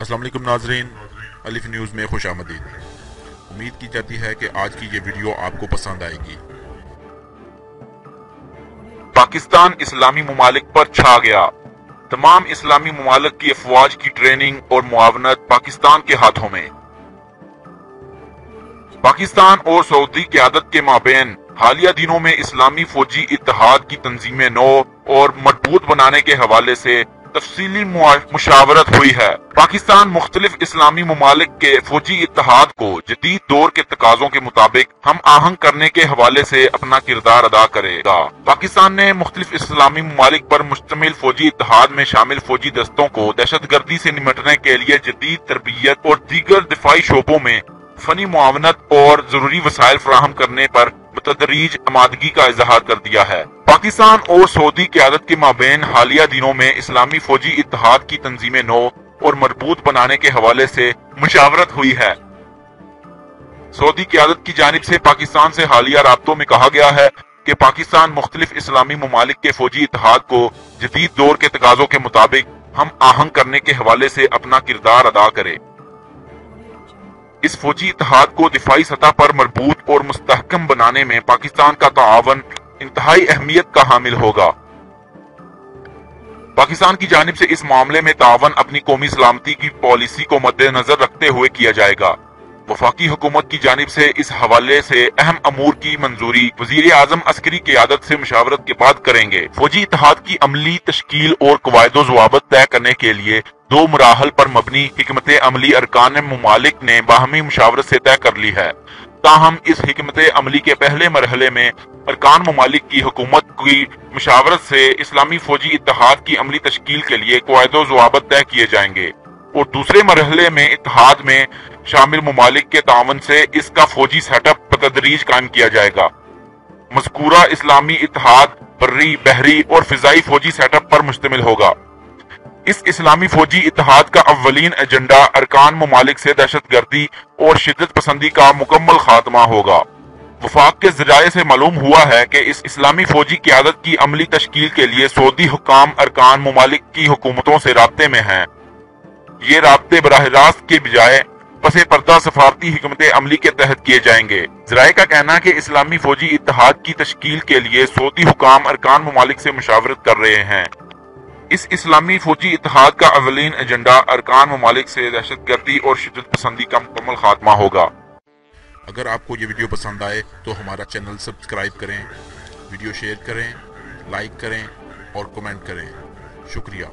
अस्सलाम वालेकुम नाजरीन, अलिफ न्यूज़ में खुश आमदीद। उम्मीद की जाती है कि आज की ये वीडियो आपको पसंद आएगी। पाकिस्तान इस्लामी मुमालिक पर छा गया। तमाम इस्लामी मुमालिक की अफवाज की ट्रेनिंग और मुआवनत पाकिस्तान के हाथों में। पाकिस्तान और सऊदी क़यादत के माबैन हालिया दिनों में इस्लामी फौजी इत्तेहाद की तंजीम नौ और मजबूत बनाने के हवाले से तफसीली मुशावरत हुई है। पाकिस्तान मुख्तलिफ इस्लामी मुमालिक के फौजी इत्तेहाद को जदीद दौर के तकाजों के मुताबिक हम आहंग करने के हवाले से अपना किरदार अदा करेगा। पाकिस्तान ने मुख्तलिफ इस्लामी मुमालिक पर मुश्तमिल फौजी इत्तेहाद में शामिल फौजी दस्तों को दहशतगर्दी से निपटने के लिए जदीद तरबियत और दीगर दिफाई शोबों में फनी मुआवनत और जरूरी वसाइल फराहम करने पर बतदरीज आमादगी का इजहार कर दिया है। पाकिस्तान और सऊदी क़यादत के माबैन हालिया दिनों में इस्लामी फौजी इत्तेहाद की तंजीम नौ और मजबूत बनाने के हवाले से मुशावरत हुई है। सऊदी क़यादत की जानिब से पाकिस्तान से हालिया राब्तों में कहा गया है कि पाकिस्तान मुख्तलिफ इस्लामी मुमालिक के फौजी इत्तेहाद को जदीद दौर के तकाजों के मुताबिक हम आहंग करने के हवाले से अपना किरदार अदा करे। इस फौजी इत्तेहाद को दिफाई सतह पर मजबूत और मुस्तहकम बनाने में पाकिस्तान का ताआवन इंतहाई अहमियत का हामिल होगा। पाकिस्तान की जानिब से इस मामले में ताआवन अपनी कौमी सलामती की पॉलिसी को मद्देनजर रखते हुए किया जाएगा। वफाकी हुकूमत की जानिब से इस हवाले से अहम अमूर की मंजूरी वजीर आजम अस्करी क़यादत से मुशावरत के बाद करेंगे। फौजी इत्तेहाद की अमली तश्कील और कवायदो ज़वाबित तय करने के लिए दो मराहल पर मबनी हिकमत अमली अरकान मुमालिक ने बाहमी मुशावरत से तय कर ली है। ताहम इस हिकमत अमली के पहले मरहले में अरकान मुमालिक की हुकूमत की मुशावरत से इस्लामी फौजी इत्तेहाद की अमली तश्कील के लिए कवायदो ज़वाबित तय किए जाएंगे और दूसरे मरहले में इत्तेहाद में शामिल मुमालिक के तावन से इसका फौजी सेटअप बतदरीज कायम किया जाएगा। मज़कूरा इस्लामी इत्तेहाद बर्री, बहरी और फिजाई फौजी सेटअप पर मुश्तमिल होगा। इस इस्लामी फौजी इत्तेहाद का अव्वलीन एजेंडा अरकान मुमालिक से दहशतगर्दी और शिद्दत पसंदी का मुकम्मल खात्मा होगा। वफाक के ज़राए से मालूम हुआ है कि इस इस्लामी फौजी क़यादत की अमली तश्कील के लिए सऊदी हुक्काम अरकान मुमालिक की हुकूमतों से राब्ते में हैं। ये राब्ते बराह रास्त के बजाय पसे पर्दा सफारती हिकमत अमली के तहत किए जाएंगे। ज़राए का कहना है कि इस्लामी फौजी इत्तेहाद की तश्कील के लिए सऊदी हुक्काम अरकान मुमालिक से मुशावरत कर रहे हैं। इस इस्लामी फौजी इत्तेहाद का अव्वलीन एजेंडा अरकान मुमालिक से दहशतगर्दी और शिद्दत पसंदी का मुकम्मल खात्मा होगा। अगर आपको ये वीडियो पसंद आए तो हमारा चैनल सब्सक्राइब करें, वीडियो शेयर करें, लाइक करें और कमेंट करें। शुक्रिया।